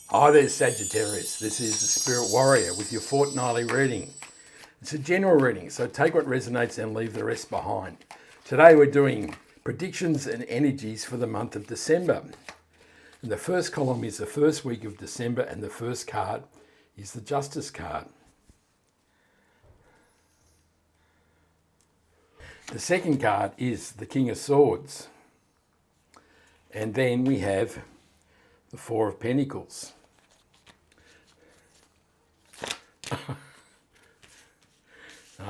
Hi there, Sagittarius. This is the Spirit Warrior with your fortnightly reading. It's a general reading, so take what resonates and leave the rest behind. Today we're doing predictions and energies for the month of December. And the first column is the first week of December, and the first card is the Justice card. The second card is the King of Swords. And then we have the Four of Pentacles.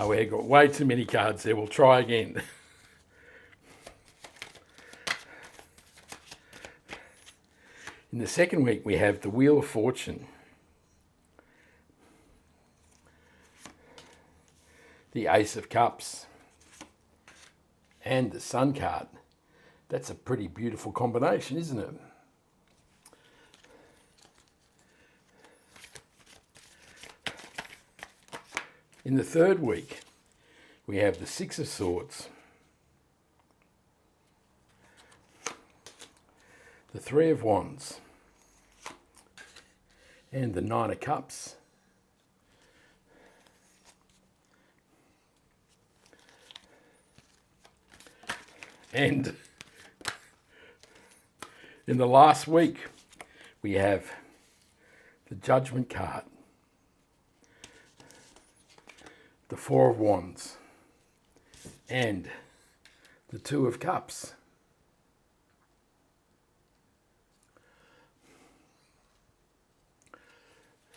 We've got way too many cards there. We'll try again. In the second week, we have the Wheel of Fortune, the Ace of Cups, and the Sun card. That's a pretty beautiful combination, isn't it? In the third week, we have the Six of Swords, the Three of Wands, and the Nine of Cups. And in the last week, we have the Judgment card, the Four of Wands, and the Two of Cups.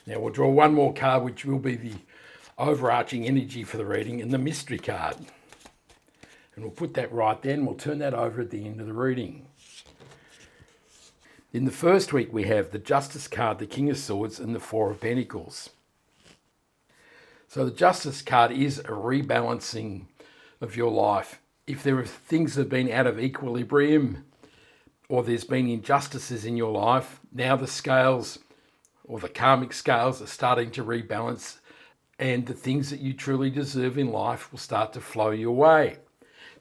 Now we'll draw one more card, which will be the overarching energy for the reading, and the Mystery card. And we'll put that right then. We'll turn that over at the end of the reading. In the first week, we have the Justice card, the King of Swords, and the Four of Pentacles. So the Justice card is a rebalancing of your life. If there are things that have been out of equilibrium or there's been injustices in your life, now the scales or the karmic scales are starting to rebalance, and the things that you truly deserve in life will start to flow your way.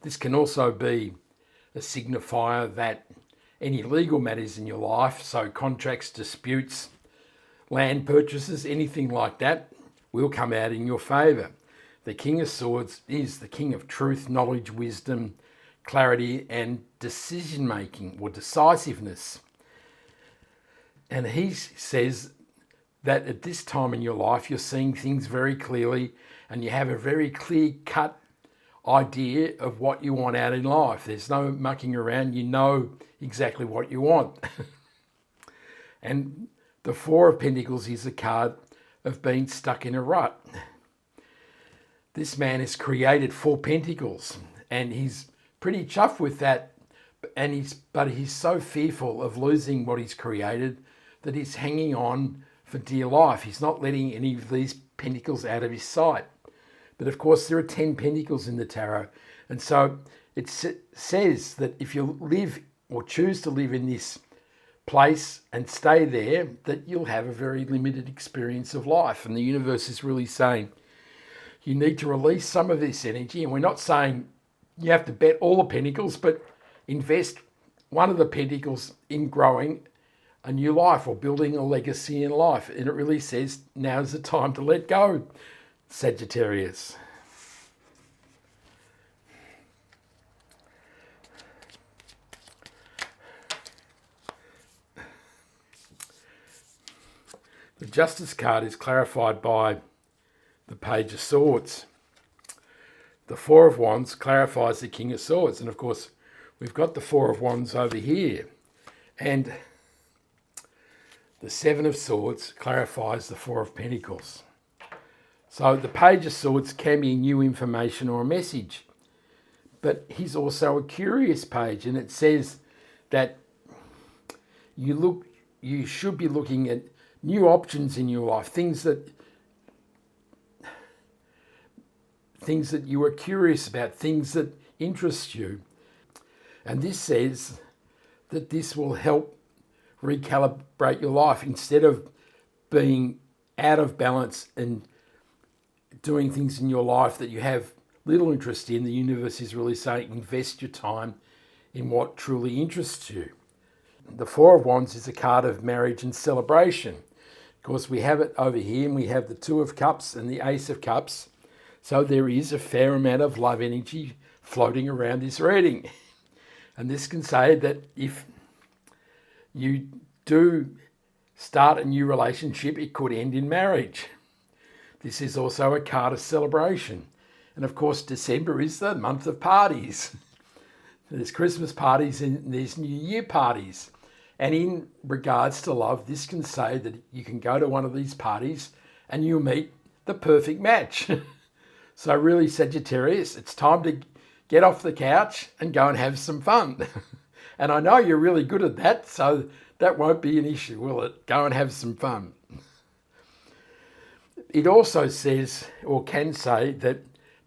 This can also be a signifier that any legal matters in your life, so contracts, disputes, land purchases, anything like that, will come out in your favour. The King of Swords is the king of truth, knowledge, wisdom, clarity, and decision making or decisiveness. And he says that at this time in your life, you're seeing things very clearly and you have a very clear-cut idea of what you want out in life. There's no mucking around. You know exactly what you want. And the Four of Pentacles is a card of being stuck in a rut. This man has created 4 pentacles and he's pretty chuffed with that, but he's so fearful of losing what he's created that he's hanging on for dear life. He's not letting any of these pentacles out of his sight. But of course there are 10 pentacles in the tarot, and so it says that if you live or choose to live in this place and stay there, that you'll have a very limited experience of life. And the universe is really saying you need to release some of this energy. And we're not saying you have to bet all the pentacles, but invest one of the pentacles in growing a new life or building a legacy in life. And it really says now's the time to let go, Sagittarius. The Justice card is clarified by the Page of Swords. The Four of Wands clarifies the King of Swords. And of course, we've got the Four of Wands over here. And the Seven of Swords clarifies the Four of Pentacles. So the Page of Swords can be new information or a message. But he's also a curious page. And it says that you should be looking at new options in your life, things that you are curious about, things that interest you. And this says that this will help recalibrate your life. Instead of being out of balance and doing things in your life that you have little interest in, the universe is really saying invest your time in what truly interests you. the Four of Wands is a card of marriage and celebration. Of course, we have it over here, and we have the Two of Cups and the Ace of Cups. So there is a fair amount of love energy floating around this reading. And this can say that if you do start a new relationship, it could end in marriage. This is also a card of celebration. And of course, December is the month of parties. There's Christmas parties and there's New Year parties. And in regards to love, this can say that you can go to one of these parties and you'll meet the perfect match. So really, Sagittarius, it's time to get off the couch and go and have some fun. And I know you're really good at that, so that won't be an issue, will it? Go and have some fun. It also says, or can say, that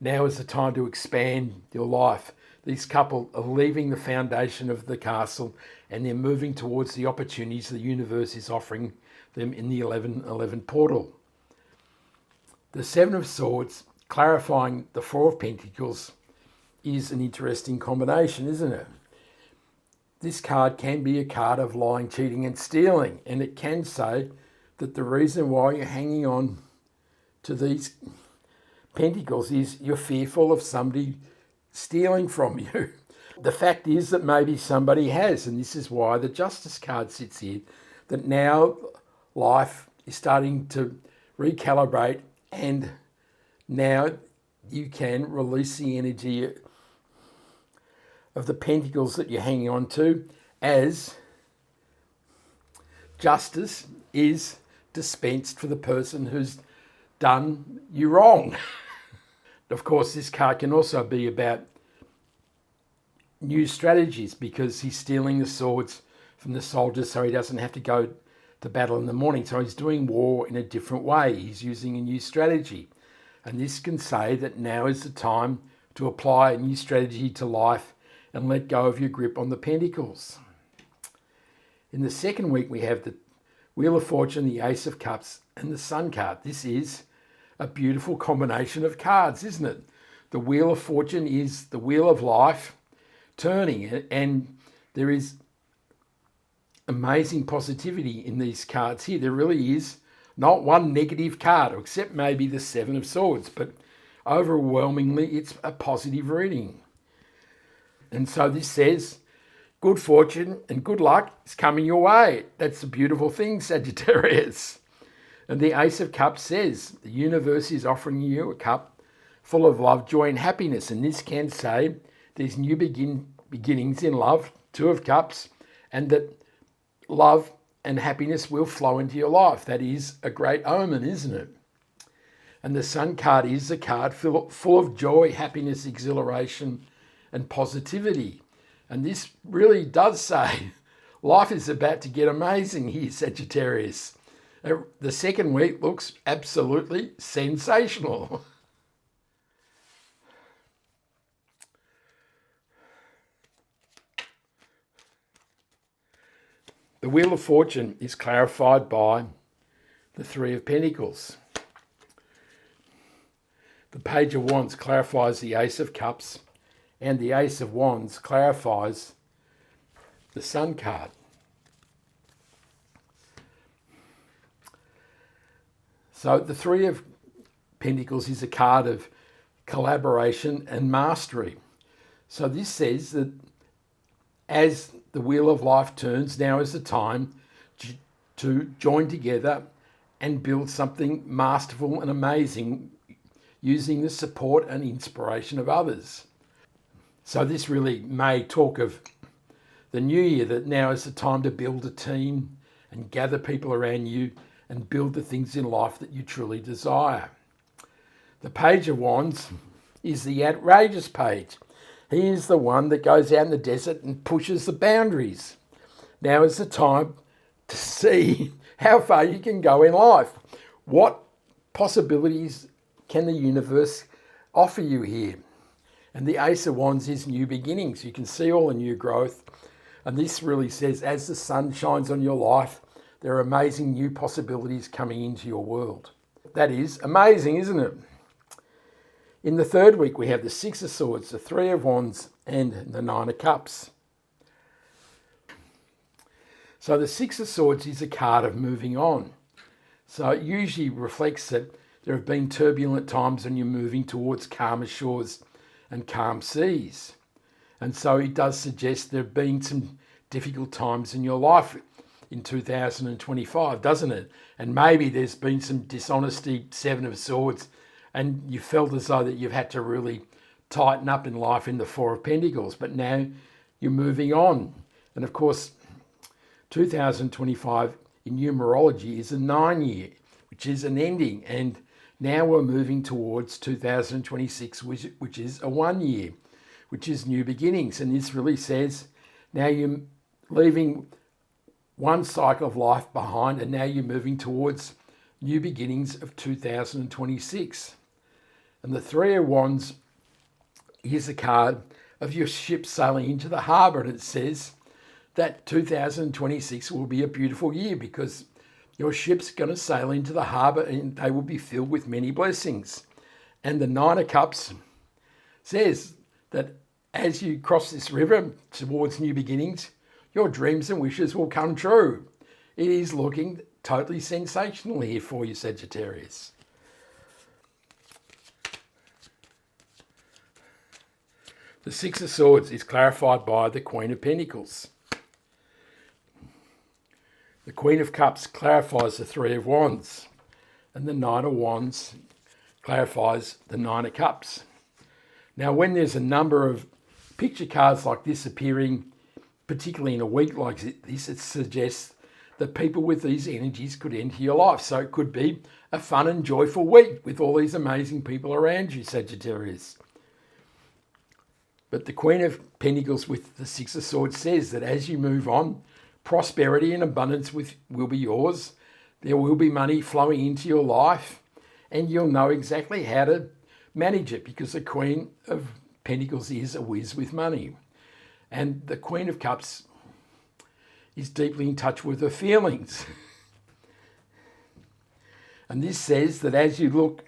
now is the time to expand your life. These couple are leaving the foundation of the castle and they're moving towards the opportunities the universe is offering them in the 1111 portal. The Seven of Swords, clarifying the Four of Pentacles, is an interesting combination, isn't it? This card can be a card of lying, cheating and stealing, and it can say that the reason why you're hanging on to these pentacles is you're fearful of somebody stealing from you. The fact is that maybe somebody has, and this is why the Justice card sits here, that now life is starting to recalibrate and now you can release the energy of the pentacles that you're hanging on to as justice is dispensed for the person who's done you wrong. Of course, this card can also be about new strategies because he's stealing the swords from the soldiers so he doesn't have to go to battle in the morning. So he's doing war in a different way. He's using a new strategy. And this can say that now is the time to apply a new strategy to life and let go of your grip on the pentacles. In the second week, we have the Wheel of Fortune, the Ace of Cups, and the Sun card. This is a beautiful combination of cards, isn't it? The Wheel of Fortune is the wheel of life turning, and there is amazing positivity in these cards here. There really is not one negative card, except maybe the Seven of Swords, but overwhelmingly it's a positive reading. And so this says, good fortune and good luck is coming your way. That's a beautiful thing, Sagittarius. And the Ace of Cups says, the universe is offering you a cup full of love, joy and happiness. And this can say there's new beginnings in love, Two of Cups, and that love and happiness will flow into your life. That is a great omen, isn't it? And the Sun card is a card full of joy, happiness, exhilaration, and positivity. And this really does say life is about to get amazing here, Sagittarius. The second week looks absolutely sensational. The Wheel of Fortune is clarified by the Three of Pentacles. The Page of Wands clarifies the Ace of Cups, and the Ace of Wands clarifies the Sun card. So the Three of Pentacles is a card of collaboration and mastery. So this says that as the wheel of life turns, now is the time to join together and build something masterful and amazing using the support and inspiration of others. So this really may talk of the new year, that now is the time to build a team and gather people around you and build the things in life that you truly desire. The Page of Wands is the outrageous page. He is the one that goes out in the desert and pushes the boundaries. Now is the time to see how far you can go in life. What possibilities can the universe offer you here? And the Ace of Wands is new beginnings. You can see all the new growth. And this really says, as the sun shines on your life, there are amazing new possibilities coming into your world. That is amazing, isn't it? In the third week, we have the Six of Swords, the Three of Wands, and the Nine of Cups. So the Six of Swords is a card of moving on. So it usually reflects that there have been turbulent times when you're moving towards calmer shores and calm seas. And so it does suggest there have been some difficult times in your life in 2025, doesn't it? And maybe there's been some dishonesty, Seven of Swords, and you felt as though that you've had to really tighten up in life in the Four of Pentacles, but now you're moving on. And of course, 2025 in numerology is a 9-year, which is an ending. And now we're moving towards 2026, which is a 1-year, which is new beginnings. And this really says now you're leaving one cycle of life behind and now you're moving towards new beginnings of 2026. And the Three of Wands is a card of your ship sailing into the harbour, and it says that 2026 will be a beautiful year because your ship's going to sail into the harbour and they will be filled with many blessings. And the Nine of Cups says that as you cross this river towards new beginnings, your dreams and wishes will come true. It is looking totally sensational here for you, Sagittarius. The Six of Swords is clarified by the Queen of Pentacles. The Queen of Cups clarifies the Three of Wands, and the Nine of Wands clarifies the Nine of Cups. Now, when there's a number of picture cards like this appearing, particularly in a week like this, it suggests that people with these energies could enter your life. So it could be a fun and joyful week with all these amazing people around you, Sagittarius. But the Queen of Pentacles with the Six of Swords says that as you move on, prosperity and abundance will be yours. There will be money flowing into your life and you'll know exactly how to manage it because the Queen of Pentacles is a whiz with money. And the Queen of Cups is deeply in touch with her feelings. And this says that as you look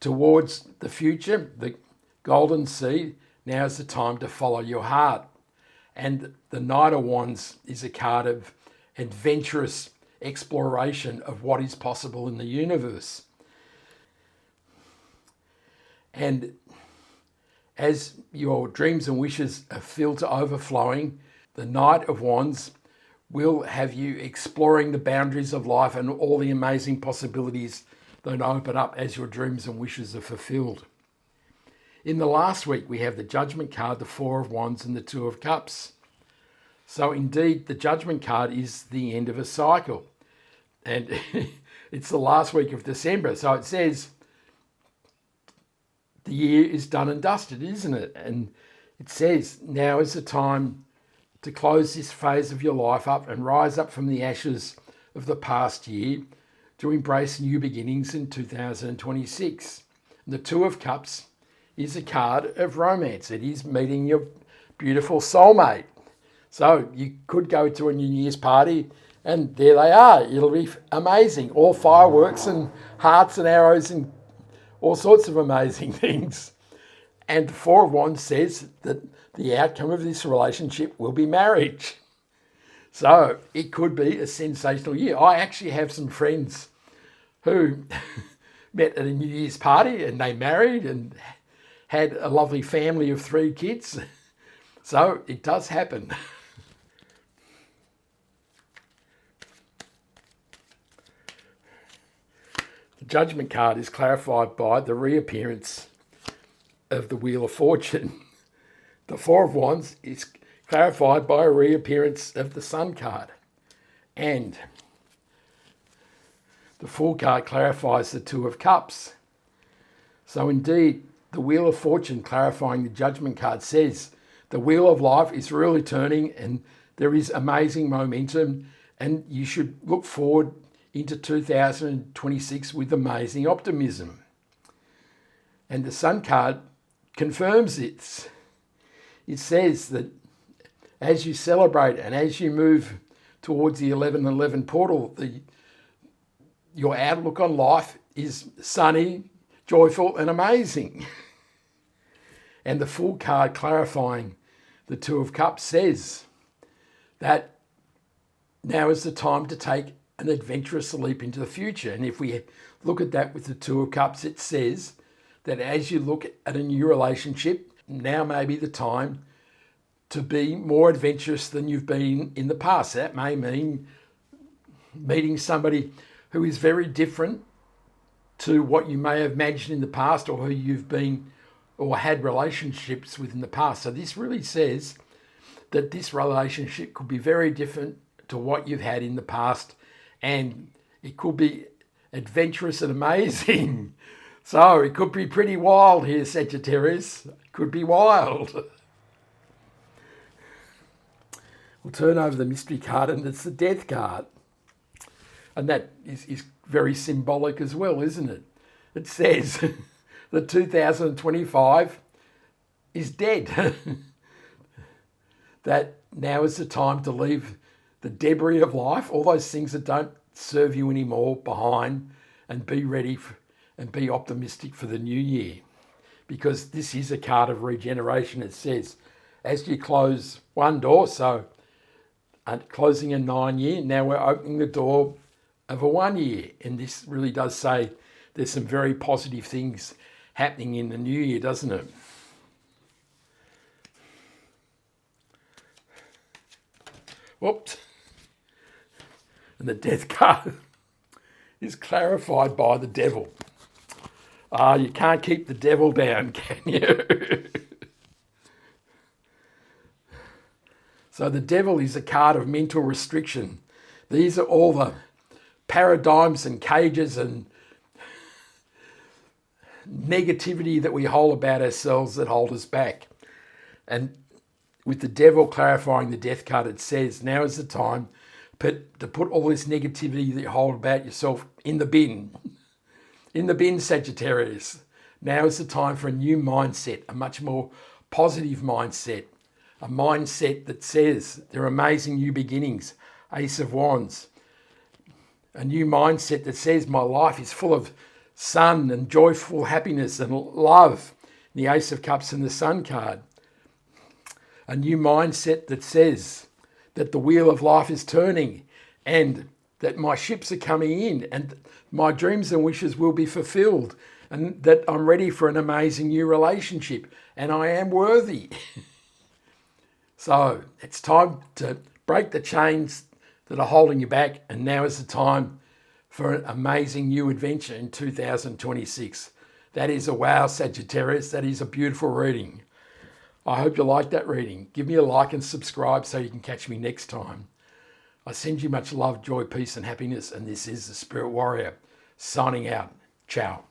towards the future, the golden sea, now is the time to follow your heart. And the Knight of Wands is a card of adventurous exploration of what is possible in the universe. And as your dreams and wishes are filled to overflowing, the Knight of Wands will have you exploring the boundaries of life and all the amazing possibilities that open up as your dreams and wishes are fulfilled. In the last week, we have the Judgment card, the Four of Wands, and the Two of Cups. So indeed, the Judgment card is the end of a cycle. And it's the last week of December. So it says the year is done and dusted, isn't it? And it says now is the time to close this phase of your life up and rise up from the ashes of the past year to embrace new beginnings in 2026. And the Two of Cups is a card of romance. It is meeting your beautiful soulmate. So you could go to a New Year's party and there they are. It'll be amazing. All fireworks and hearts and arrows and all sorts of amazing things. And the Four of Wands says that the outcome of this relationship will be marriage. So it could be a sensational year. I actually have some friends who met at a New Year's party and they married and had a lovely family of 3 kids. So it does happen. The Judgment card is clarified by the reappearance of the Wheel of Fortune. The Four of Wands is clarified by a reappearance of the Sun card. And the Fool card clarifies the Two of Cups. So indeed, the Wheel of Fortune clarifying the Judgment card says the wheel of life is really turning and there is amazing momentum and you should look forward into 2026 with amazing optimism. And the Sun card confirms this. It says that as you celebrate and as you move towards the 11:11 portal, your outlook on life is sunny, joyful and amazing. And the Fool card clarifying the Two of Cups says that now is the time to take an adventurous leap into the future. And if we look at that with the Two of Cups, it says that as you look at a new relationship, now may be the time to be more adventurous than you've been in the past. That may mean meeting somebody who is very different to what you may have imagined in the past, or who you've been or had relationships with in the past. So this really says that this relationship could be very different to what you've had in the past, and it could be adventurous and amazing. So it could be pretty wild here, Sagittarius. It could be wild. We'll turn over the mystery card, and it's the Death card. And that is very symbolic as well, isn't it? It says that 2025 is dead. That now is the time to leave the debris of life, all those things that don't serve you anymore, behind, and be ready and be optimistic for the new year. Because this is a card of regeneration. It says, as you close one door, so closing a 9 year, now we're opening the door of a 1 year. And this really does say there's some very positive things happening in the new year, doesn't it? Whoops. And the Death card is clarified by the Devil. You can't keep the devil down, can you? So the Devil is a card of mental restriction. These are all the paradigms and cages and negativity that we hold about ourselves that hold us back. And with the Devil clarifying the Death card, it says now is the time to put all this negativity that you hold about yourself in the bin. In the bin, Sagittarius. Now is the time for a new mindset, a much more positive mindset, a mindset that says there are amazing new beginnings. Ace of Wands. A new mindset that says my life is full of sun and joyful happiness and love. The Ace of Cups and the Sun card. A new mindset that says that the wheel of life is turning, and that my ships are coming in, and my dreams and wishes will be fulfilled, and that I'm ready for an amazing new relationship, and I am worthy. So it's time to break the chains that are holding you back, and now is the time for an amazing new adventure in 2026. That is a wow, Sagittarius. That is a beautiful reading. I hope you liked that reading. Give me a like and subscribe so you can catch me next time. I send you much love, joy, peace and happiness, and this is the Spirit Warrior signing out. Ciao.